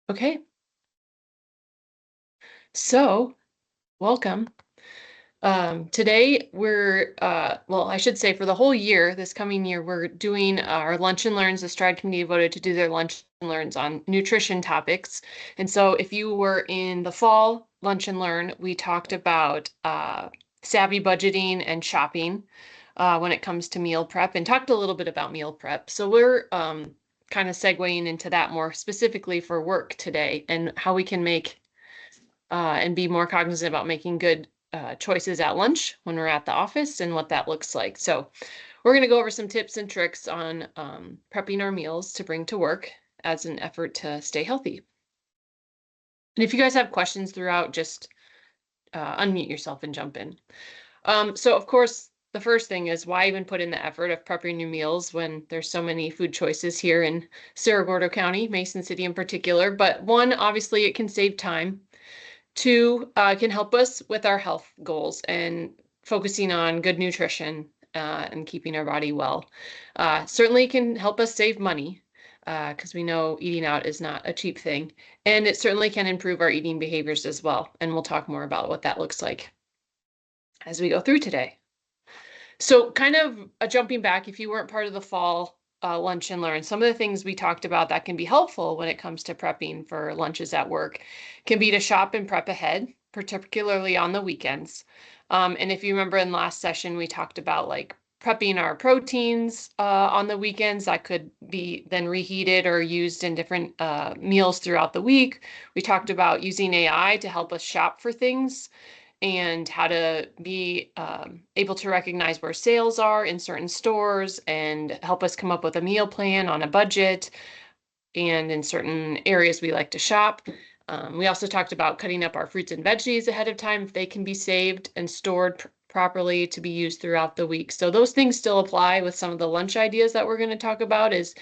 Okay, so welcome. Today well, I should say for the whole year, this coming year, we're doing our lunch and learns. The Stride Committee voted to do their lunch and learns on nutrition topics. And so if you were in the fall lunch and learn, we talked about savvy budgeting and shopping when it comes to meal prep and talked a little bit about meal prep. So we're kind of segueing into that more specifically for work today and how we can make and be more cognizant about making good choices at lunch when we're at the office and what that looks like. So we're going to go over some tips and tricks on prepping our meals to bring to work as an effort to stay healthy. And if you guys have questions throughout, just unmute yourself and jump in. So of course, the first thing is why even put in the effort of prepping your meals when there's so many food choices here in Cerro Gordo County, Mason City in particular. But one, obviously it can save time. Two, can help us with our health goals and focusing on good nutrition and keeping our body well. Certainly can help us save money because we know eating out is not a cheap thing. And it certainly can improve our eating behaviors as well. And we'll talk more about what that looks like as we go through today. So kind of jumping back, if you weren't part of the fall lunch and learn, some of the things we talked about that can be helpful when it comes to prepping for lunches at work can be to shop and prep ahead, particularly on the weekends. And if you remember in last session, we talked about like prepping our proteins on the weekends that could be then reheated or used in different meals throughout the week. We talked about using AI to help us shop for things and how to be able to recognize where sales are in certain stores and help us come up with a meal plan on a budget and in certain areas we like to shop. We also talked about cutting up our fruits and veggies ahead of time if they can be saved and stored properly to be used throughout the week. So those things still apply with some of the lunch ideas that we're going to talk about is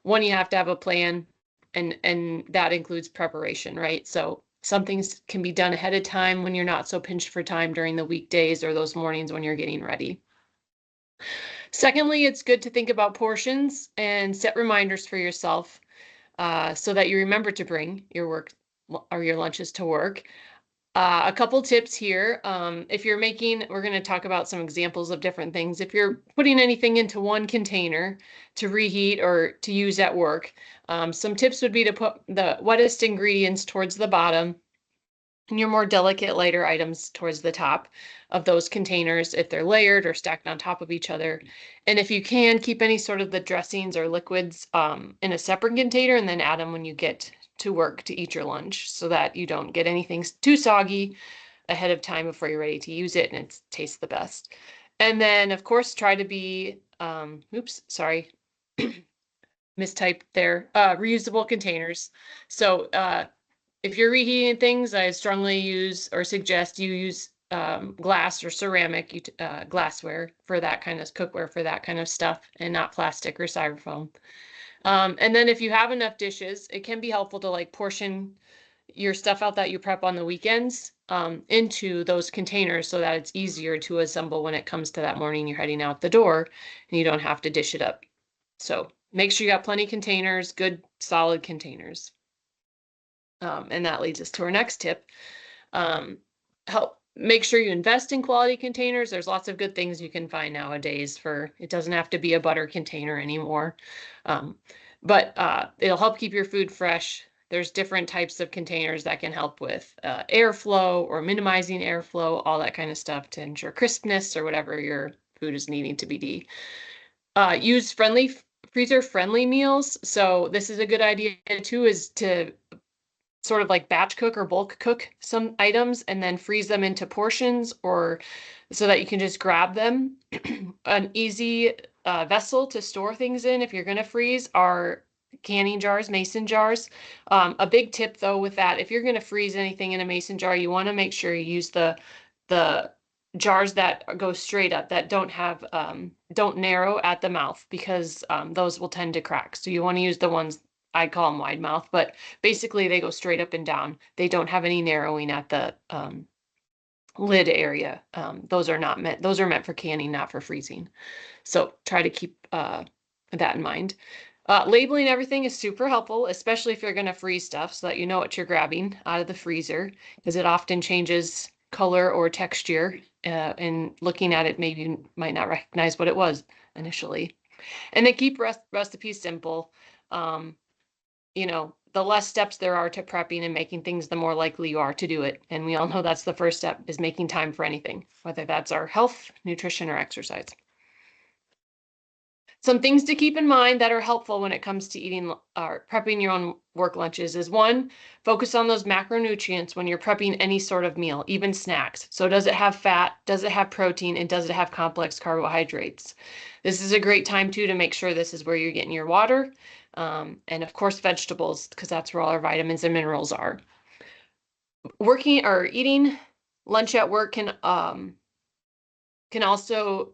one, you have to have a plan and that includes preparation, right? So some things can be done ahead of time when you're not so pinched for time during the weekdays or those mornings when you're getting ready. Secondly, it's good to think about portions and set reminders for yourself so that you remember to bring your work or your lunches to work. A couple tips here. If you're making, we're going to talk about some examples of different things. If you're putting anything into one container to reheat or to use at work, some tips would be to put the wettest ingredients towards the bottom and your more delicate, lighter items towards the top of those containers if they're layered or stacked on top of each other. And if you can, keep any sort of the dressings or liquids in a separate container and then add them when you get to work to eat your lunch so that you don't get anything too soggy ahead of time before you're ready to use it and it tastes the best. And then, of course, try to be, oops, sorry, mistyped there, reusable containers. So if you're reheating things, I strongly use or suggest you use glass or ceramic glassware for that kind of cookware for that kind of stuff and not plastic or styrofoam. And then if you have enough dishes, it can be helpful to like portion your stuff out that you prep on the weekends into those containers so that it's easier to assemble when it comes to that morning you're heading out the door and you don't have to dish it up. So make sure you got plenty of containers, good solid containers. And that leads us to our next tip. Help make sure you invest in quality containers. There's lots of good things you can find nowadays it doesn't have to be a butter container anymore. But it'll help keep your food fresh. There's different types of containers that can help with airflow or minimizing airflow, all that kind of stuff to ensure crispness or whatever your food is needing to be. Use freezer-friendly meals. So this is a good idea too, is to sort of like batch cook or bulk cook some items and then freeze them into portions or so that you can just grab them. An easy vessel to store things in if you're going to freeze are canning jars, mason jars. A big tip though with that, if you're going to freeze anything in a mason jar, you want to make sure you use the jars that go straight up that don't narrow at the mouth because those will tend to crack. So you want to use the ones I call them wide mouth, but basically they go straight up and down. They don't have any narrowing at the lid area. Those are meant for canning, not for freezing. So try to keep that in mind. Labeling everything is super helpful, especially if you're going to freeze stuff so that you know what you're grabbing out of the freezer, because it often changes color or texture. And looking at it, maybe you might not recognize what it was initially. And then keep recipes simple. Um, the less steps there are to prepping and making things, the more likely you are to do it. And we all know that's the first step, is making time for anything, whether that's our health, nutrition, or exercise. Some things to keep in mind that are helpful when it comes to eating or prepping your own work lunches is one, focus on those macronutrients when you're prepping any sort of meal, even snacks. So does it have fat? Does it have protein? And does it have complex carbohydrates? This is a great time too to make sure this is where you're getting your water. And of course, vegetables, because that's where all our vitamins and minerals are. Working or eating lunch at work can also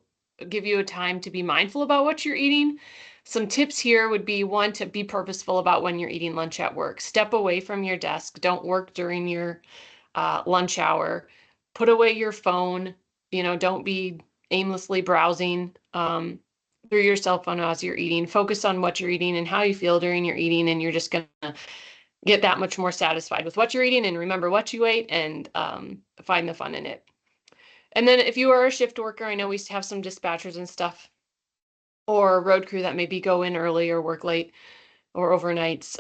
give you a time to be mindful about what you're eating. Some tips here would be one, to be purposeful about when you're eating lunch at work. Step away from your desk. Don't work during your lunch hour. Put away your phone. Don't be aimlessly browsing through your cell phone as you're eating. Focus on what you're eating and how you feel during your eating, and you're just going to get that much more satisfied with what you're eating and remember what you ate and find the fun in it. And then if you are a shift worker, I know we have some dispatchers and stuff, or road crew that maybe go in early or work late or overnights.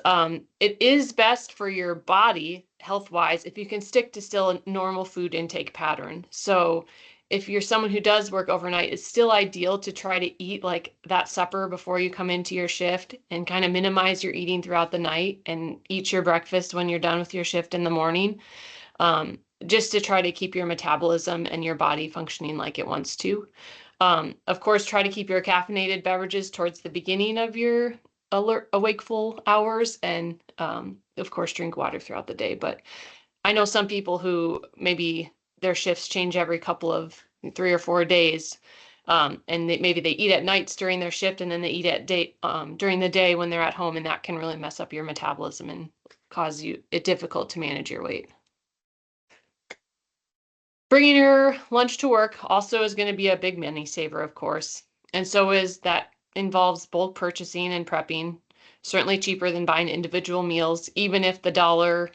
It is best for your body, health-wise, if you can stick to still a normal food intake pattern. So if you're someone who does work overnight, it's still ideal to try to eat like that supper before you come into your shift, and kind of minimize your eating throughout the night and eat your breakfast when you're done with your shift in the morning, just to try to keep your metabolism and your body functioning like it wants to. Of course, try to keep your caffeinated beverages towards the beginning of your awakeful hours, and of course, drink water throughout the day. But I know some people who maybe their shifts change every couple of 3 or 4 days. And maybe they eat at nights during their shift, and then they eat at day during the day when they're at home, and that can really mess up your metabolism and cause it difficult to manage your weight. Bringing your lunch to work also is going to be a big money saver, of course. And so is that involves bulk purchasing and prepping. Certainly cheaper than buying individual meals, even if the dollar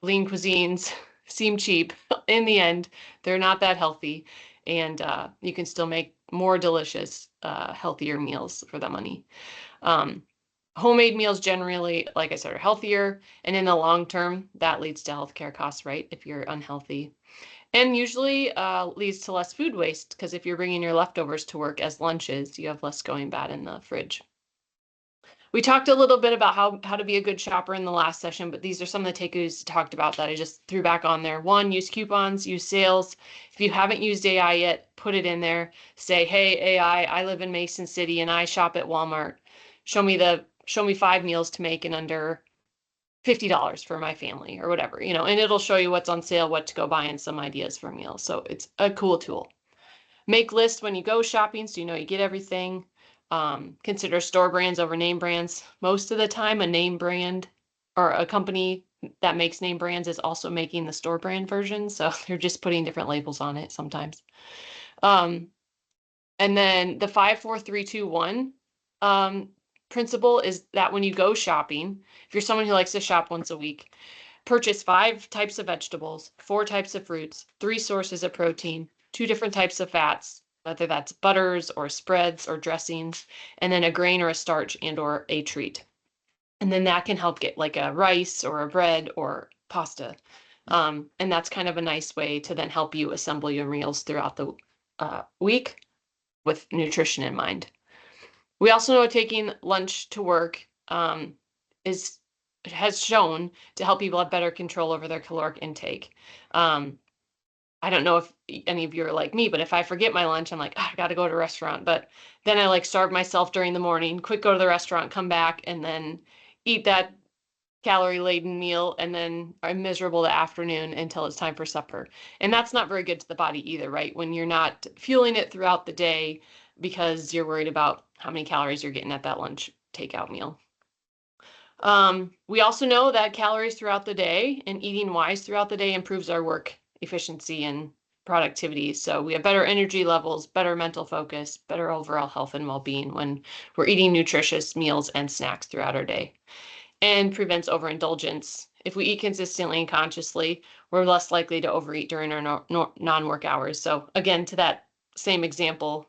lean cuisines seem cheap. In the end, they're not that healthy. And you can still make more delicious, healthier meals for the money. Um, Homemade meals generally, like I said, are healthier. And in the long term, that leads to healthcare costs, right? If you're unhealthy. And usually leads to less food waste, because if you're bringing your leftovers to work as lunches, you have less going bad in the fridge. We talked a little bit about how to be a good shopper in the last session, but these are some of the takeaways talked about that I just threw back on there. One, use coupons, use sales. If you haven't used AI yet, put it in there. Say, hey, AI, I live in Mason City and I shop at Walmart. Show me 5 meals to make in under $50 for my family, or whatever, and it'll show you what's on sale, what to go buy, and some ideas for meals. So it's a cool tool. Make lists when you go shopping so you know you get everything. Consider store brands over name brands. Most of the time, a name brand or a company that makes name brands is also making the store brand version. So they're just putting different labels on it sometimes. Um, and then the 5, 4, 3, 2, 1 principle is that when you go shopping, if you're someone who likes to shop once a week, purchase 5 types of vegetables, 4 types of fruits, 3 sources of protein, 2 different types of fats, whether that's butters or spreads or dressings, and then a grain or a starch and or a treat. And then that can help get like a rice or a bread or pasta. And that's kind of a nice way to then help you assemble your meals throughout the week with nutrition in mind. We also know taking lunch to work is has shown to help people have better control over their caloric intake. I don't know if any of you are like me, but if I forget my lunch, I'm like, I got to go to a restaurant. But then I like starve myself during the morning, quick go to the restaurant, come back, and then eat that calorie-laden meal, and then I'm miserable the afternoon until it's time for supper. And that's not very good to the body either, right? When you're not fueling it throughout the day because you're worried about how many calories you're getting at that lunch takeout meal. We also know that calories throughout the day and eating wise throughout the day improves our work efficiency and productivity. So we have better energy levels, better mental focus, better overall health and well-being when we're eating nutritious meals and snacks throughout our day, and prevents overindulgence. If we eat consistently and consciously, we're less likely to overeat during our non-work hours. So again, to that same example,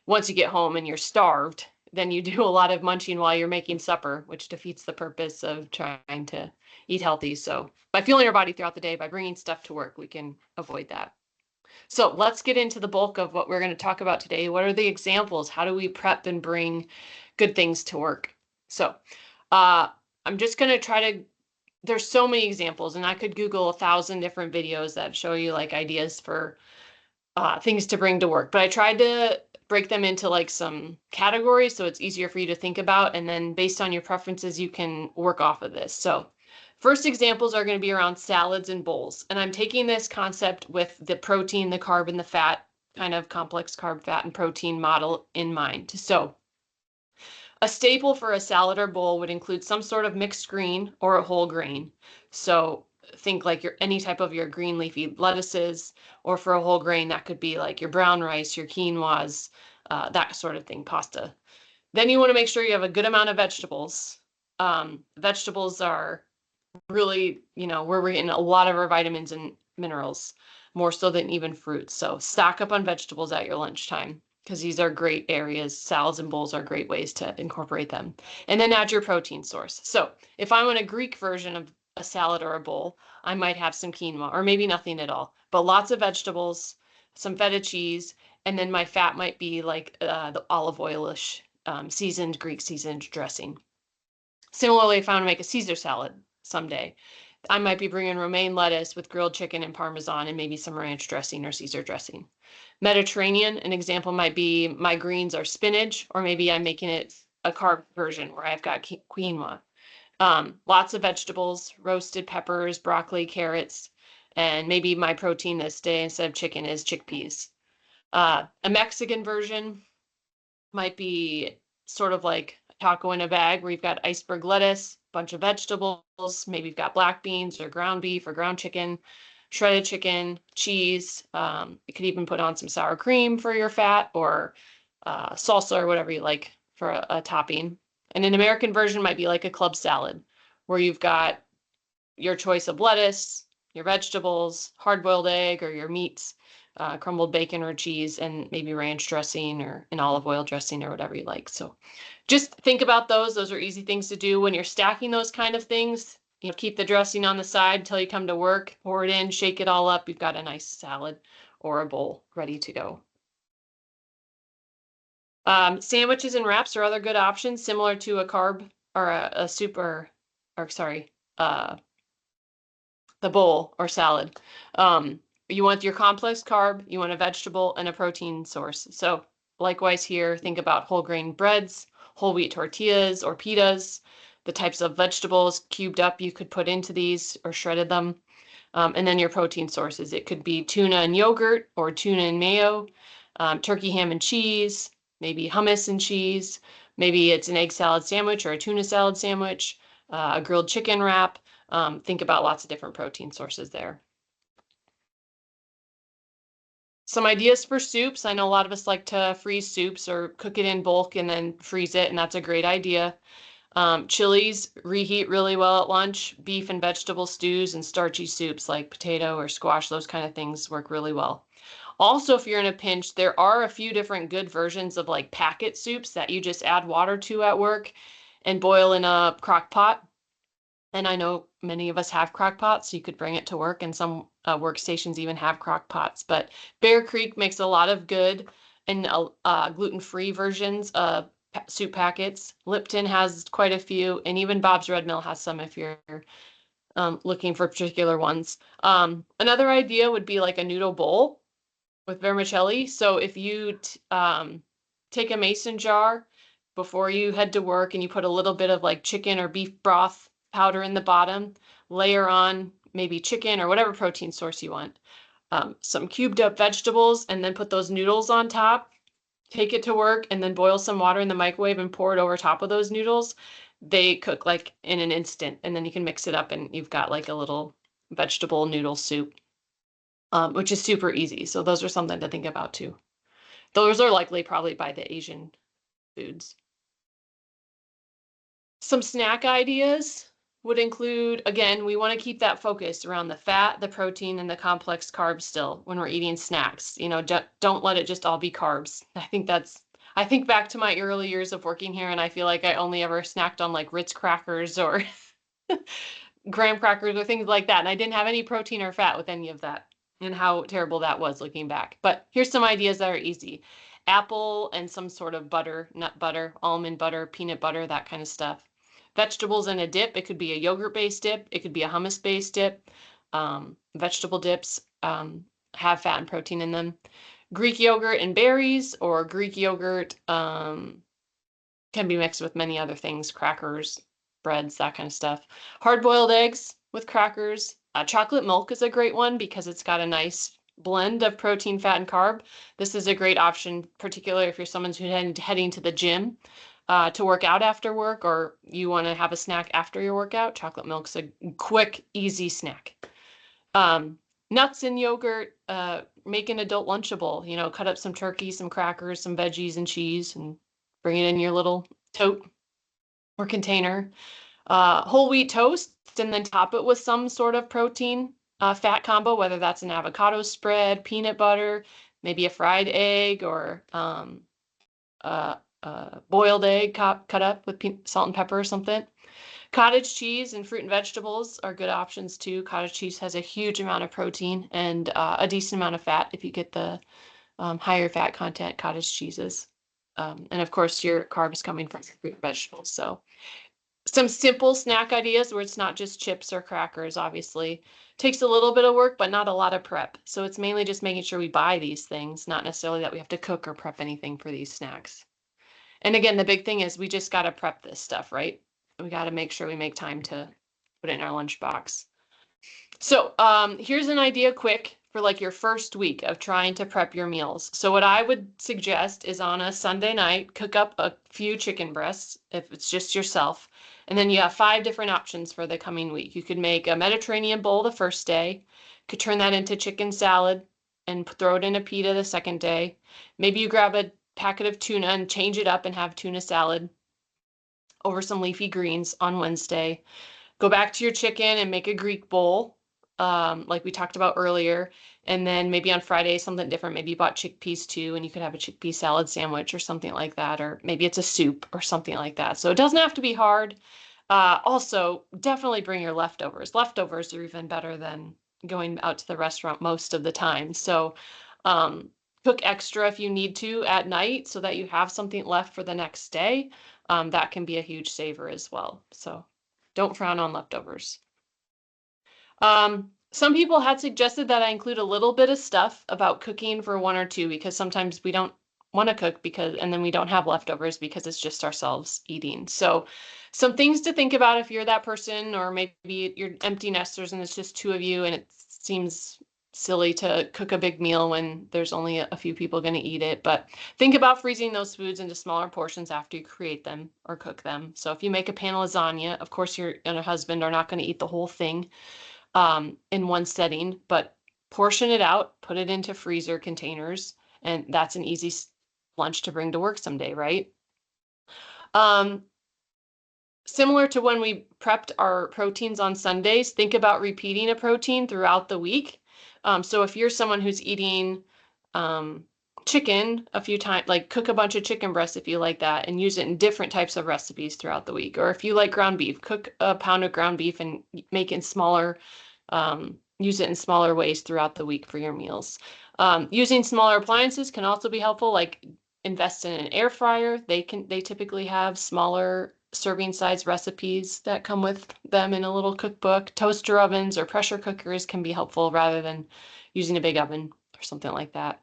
once you get home and you're starved, then you do a lot of munching while you're making supper, which defeats the purpose of trying to eat healthy. So by fueling our body throughout the day, by bringing stuff to work, we can avoid that. So let's get into the bulk of what we're going to talk about today. What are the examples? How do we prep and bring good things to work? So I'm just going to try to, there's so many examples, and I could Google 1,000 different videos that show you like ideas for things to bring to work. But I tried to break them into like some categories so it's easier for you to think about. And then based on your preferences, you can work off of this. So first examples are going to be around salads and bowls. And I'm taking this concept with the protein, the carb, and the fat, kind of complex carb, fat, and protein model in mind. So a staple for a salad or bowl would include some sort of mixed green or a whole grain. So think like your any type of your green leafy lettuces, or for a whole grain, that could be like your brown rice, your quinoas, that sort of thing, pasta. Then you want to make sure you have a good amount of vegetables. Vegetables are really, where we're getting a lot of our vitamins and minerals, more so than even fruits. So stock up on vegetables at your lunchtime because these are great areas. Salads and bowls are great ways to incorporate them. And then add your protein source. So if I want a Greek version of a salad or a bowl, I might have some quinoa or maybe nothing at all, but lots of vegetables, some feta cheese, and then my fat might be like the olive oilish seasoned Greek seasoned dressing. Similarly, if I want to make a Caesar salad someday, I might be bringing romaine lettuce with grilled chicken and Parmesan and maybe some ranch dressing or Caesar dressing. Mediterranean, an example might be my greens are spinach, or maybe I'm making it a carb version where I've got quinoa. Lots of vegetables, roasted peppers, broccoli, carrots, and maybe my protein this day instead of chicken is chickpeas. A Mexican version might be sort of like a taco in a bag where you've got iceberg lettuce, bunch of vegetables, maybe you've got black beans or ground beef or ground chicken, shredded chicken, cheese. You could even put on some sour cream for your fat, or salsa or whatever you like for a topping. And an American version might be like a club salad where you've got your choice of lettuce, your vegetables, hard-boiled egg, or your meats, crumbled bacon or cheese, and maybe ranch dressing or an olive oil dressing or whatever you like. So just think about those. Those are easy things to do when you're stacking those kind of things. Keep the dressing on the side until you come to work, pour it in, shake it all up. You've got a nice salad or a bowl ready to go. Sandwiches and wraps are other good options, similar to a carb or a soup or sorry, the bowl or salad. You want your complex carb, you want a vegetable and a protein source. So likewise here, think about whole grain breads, whole wheat tortillas or pitas, the types of vegetables cubed up you could put into these or shredded them. And then your protein sources. It could be tuna and yogurt or tuna and mayo, turkey, ham, and cheese, maybe hummus and cheese. Maybe it's an egg salad sandwich or a tuna salad sandwich, a grilled chicken wrap. Think about lots of different protein sources there. Some ideas for soups. I know a lot of us like to freeze soups or cook it in bulk and then freeze it, and that's a great idea. Chilies reheat really well at lunch. Beef and vegetable stews and starchy soups like potato or squash, those kind of things work really well. Also, if you're in a pinch, there are a few different good versions of like packet soups that you just add water to at work and boil in a crock pot. And I know many of us have crock pots, so you could bring it to work, and some workstations even have crock pots. But Bear Creek makes a lot of good and gluten-free versions of soup packets. Lipton has quite a few, and even Bob's Red Mill has some if you're looking for particular ones. Another idea would be like a noodle bowl with vermicelli. So if you take a mason jar before you head to work and you put a little bit of like chicken or beef broth powder in the bottom, layer on maybe chicken or whatever protein source you want, some cubed up vegetables, and then put those noodles on top, take it to work, and then boil some water in the microwave and pour it over top of those noodles. They cook like in an instant, and then you can mix it up and you've got like a little vegetable noodle soup. which is super easy. So those are something to think about too. Those are likely probably by the Asian foods. Some snack ideas would include, again, we want to keep that focus around the fat, the protein, and the complex carbs still when we're eating snacks. You know, don't let it just all be carbs. I think back to my early years of working here, and I feel like I only ever snacked on like Ritz crackers or graham crackers or things like that. And I didn't have any protein or fat with any of that, and how terrible that was looking back. But here's some ideas that are easy. Apple and some sort of butter, nut butter, almond butter, peanut butter, that kind of stuff. Vegetables in a dip. It could be a yogurt-based dip. It could be a hummus-based dip. Vegetable dips have fat and protein in them. Greek yogurt and berries, or Greek yogurt can be mixed with many other things, crackers, breads, that kind of stuff. Hard-boiled eggs with crackers. Chocolate milk is a great one because it's got a nice blend of protein, fat, and carb. This is a great option, particularly if you're someone who's heading to the gym to work out after work, or you want to have a snack after your workout. Chocolate milk's a quick, easy snack. Nuts and yogurt, make an adult Lunchable. You know, cut up some turkey, some crackers, some veggies and cheese, and bring it in your little tote or container. Whole wheat toast, and then top it with some sort of protein fat combo, whether that's an avocado spread, peanut butter, maybe a fried egg, or boiled egg cut up with salt and pepper or something. Cottage cheese and fruit and vegetables are good options too. Cottage cheese has a huge amount of protein and a decent amount of fat if you get the higher fat content cottage cheeses. And of course, your carbs coming from fruit and vegetables. So some simple snack ideas where it's not just chips or crackers, obviously. Takes a little bit of work, but not a lot of prep. So it's mainly just making sure we buy these things, not necessarily that we have to cook or prep anything for these snacks. And again, the big thing is we just got to prep this stuff, right? We got to make sure we make time to put it in our lunchbox. So here's an idea quick for like your first week of trying to prep your meals. So what I would suggest is on a Sunday night, cook up a few chicken breasts if it's just yourself. And then you have 5 different options for the coming week. You could make a Mediterranean bowl the first day, could turn that into chicken salad and throw it in a pita the second day. Maybe you grab a packet of tuna and change it up and have tuna salad over some leafy greens on Wednesday. Go back to your chicken and make a Greek bowl, like we talked about earlier. And then maybe on Friday, something different. Maybe you bought chickpeas too, and you could have a chickpea salad sandwich or something like that. Or maybe it's a soup or something like that. So it doesn't have to be hard. Also, definitely bring your leftovers. Leftovers are even better than going out to the restaurant most of the time. So cook extra if you need to at night so that you have something left for the next day. That can be a huge saver as well. So don't frown on leftovers. Some people had suggested that I include a little bit of stuff about cooking for 1 or 2 because sometimes we don't want to cook and then we don't have leftovers because it's just ourselves eating. So some things to think about if you're that person, or maybe you're empty nesters and it's just 2 of you and it seems silly to cook a big meal when there's only a few people going to eat it. But think about freezing those foods into smaller portions after you create them or cook them. So if you make a pan of lasagna, of course you and a husband are not going to eat the whole thing in one setting, but portion it out, put it into freezer containers, and that's an easy lunch to bring to work someday, right? Similar to when we prepped our proteins on Sundays, think about repeating a protein throughout the week. So if you're someone who's eating chicken a few times, like cook a bunch of chicken breasts if you like that and use it in different types of recipes throughout the week. Or if you like ground beef, cook a pound of ground beef and make it smaller, use it in smaller ways throughout the week for your meals. Using smaller appliances can also be helpful, like invest in an air fryer. They typically have smaller serving size recipes that come with them in a little cookbook. Toaster ovens or pressure cookers can be helpful rather than using a big oven or something like that.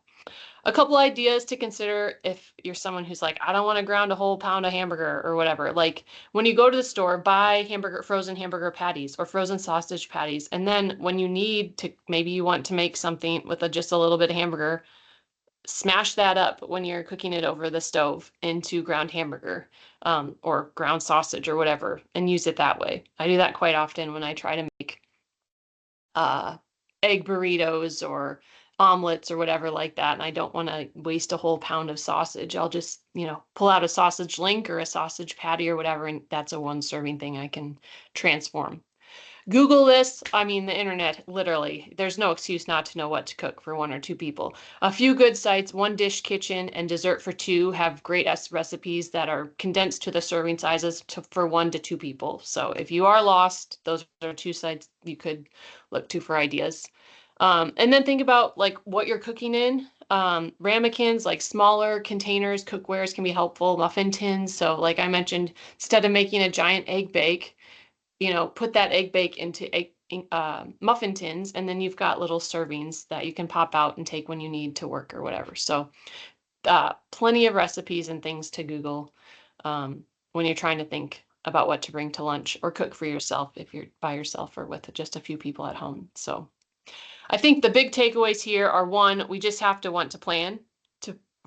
A couple ideas to consider if you're someone who's like, I don't want to ground a whole pound of hamburger or whatever. Like when you go to the store, buy frozen hamburger patties or frozen sausage patties. And then when you need to, maybe you want to make something with just a little bit of hamburger, smash that up when you're cooking it over the stove into ground hamburger or ground sausage or whatever, and use it that way. I do that quite often when I try to make egg burritos or omelets or whatever like that, and I don't want to waste a whole pound of sausage. I'll just, pull out a sausage link or a sausage patty or whatever, and that's a one serving thing I can transform. Google this. I mean, the internet, literally. There's no excuse not to know what to cook for one or two people. A few good sites, One Dish Kitchen and Dessert for Two, have great recipes that are condensed to the serving sizes for 1 to 2 people. So if you are lost, those are two sites you could look to for ideas. And then think about like what you're cooking in. Ramekins, like smaller containers, cookwares can be helpful. Muffin tins. So like I mentioned, instead of making a giant egg bake, put that egg bake into muffin tins, and then you've got little servings that you can pop out and take when you need to work or whatever. So plenty of recipes and things to Google when you're trying to think about what to bring to lunch or cook for yourself if you're by yourself or with just a few people at home. So I think the big takeaways here are: one, we just have to want to plan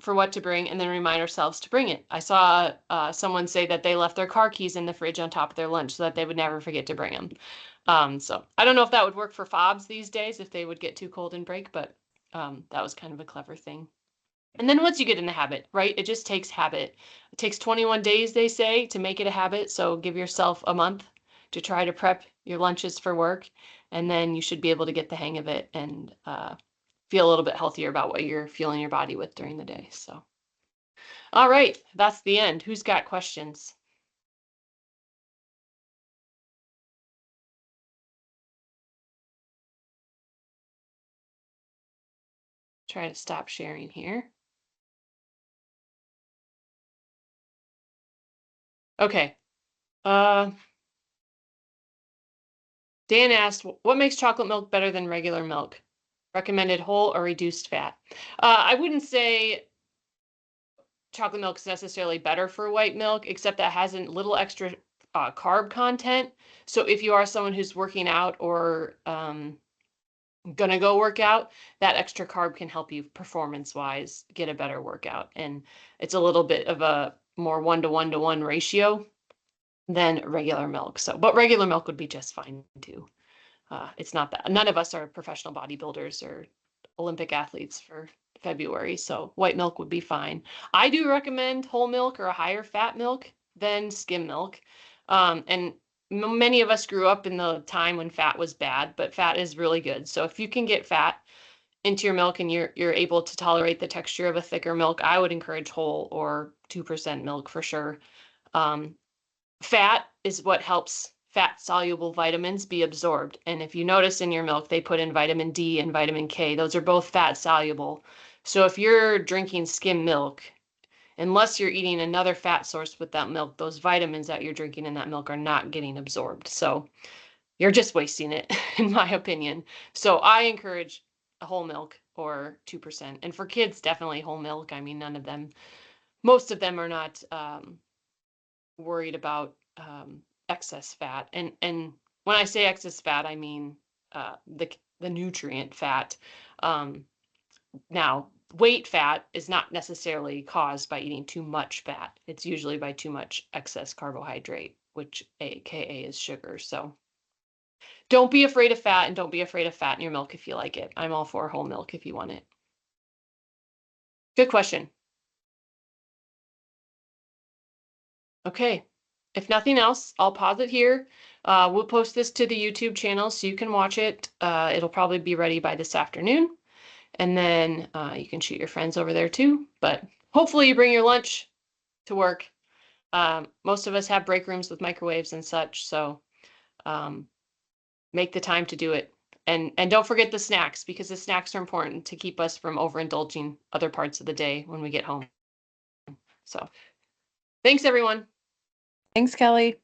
for what to bring, and then remind ourselves to bring it. I saw someone say that they left their car keys in the fridge on top of their lunch so that they would never forget to bring them. So I don't know if that would work for fobs these days, if they would get too cold and break, but that was kind of a clever thing. And then once you get in the habit, right, it just takes habit. It takes 21 days, they say, to make it a habit. So give yourself a month to try to prep your lunches for work, and then you should be able to get the hang of it and feel a little bit healthier about what you're fueling your body with during the day. So, all right, that's the end. Who's got questions? Try to stop sharing here. Okay. Dan asked, what makes chocolate milk better than regular milk? Recommended whole or reduced fat? I wouldn't say chocolate milk is necessarily better for white milk, except that has a little extra carb content. So if you are someone who's working out or gonna go work out, that extra carb can help you performance wise get a better workout. And it's a little bit of a more 1-to-1-to-1 ratio than regular milk. So, but regular milk would be just fine too. It's not that none of us are professional bodybuilders or Olympic athletes for February, so white milk would be fine. I do recommend whole milk or a higher fat milk than skim milk. And many of us grew up in the time when fat was bad, but fat is really good. So if you can get fat into your milk and you're able to tolerate the texture of a thicker milk, I would encourage whole or 2% milk for sure. Fat is what helps fat soluble vitamins be absorbed. And if you notice in your milk, they put in vitamin D and vitamin K. Those are both fat soluble. So if you're drinking skim milk, unless you're eating another fat source with that milk, those vitamins that you're drinking in that milk are not getting absorbed. So you're just wasting it, in my opinion. So I encourage a whole milk or 2%. And for kids, definitely whole milk. I mean, most of them are not worried about excess fat. And when I say excess fat, I mean the nutrient fat. Now, weight fat is not necessarily caused by eating too much fat. It's usually by too much excess carbohydrate, which AKA is sugar. So don't be afraid of fat, and don't be afraid of fat in your milk if you like it. I'm all for whole milk if you want it. Good question. Okay. If nothing else, I'll pause it here. We'll post this to the YouTube channel so you can watch it. It'll probably be ready by this afternoon. And then you can shoot your friends over there too. But hopefully you bring your lunch to work. Most of us have break rooms with microwaves and such. So make the time to do it. And don't forget the snacks, because the snacks are important to keep us from overindulging other parts of the day when we get home. So thanks, everyone. Thanks, Kelly.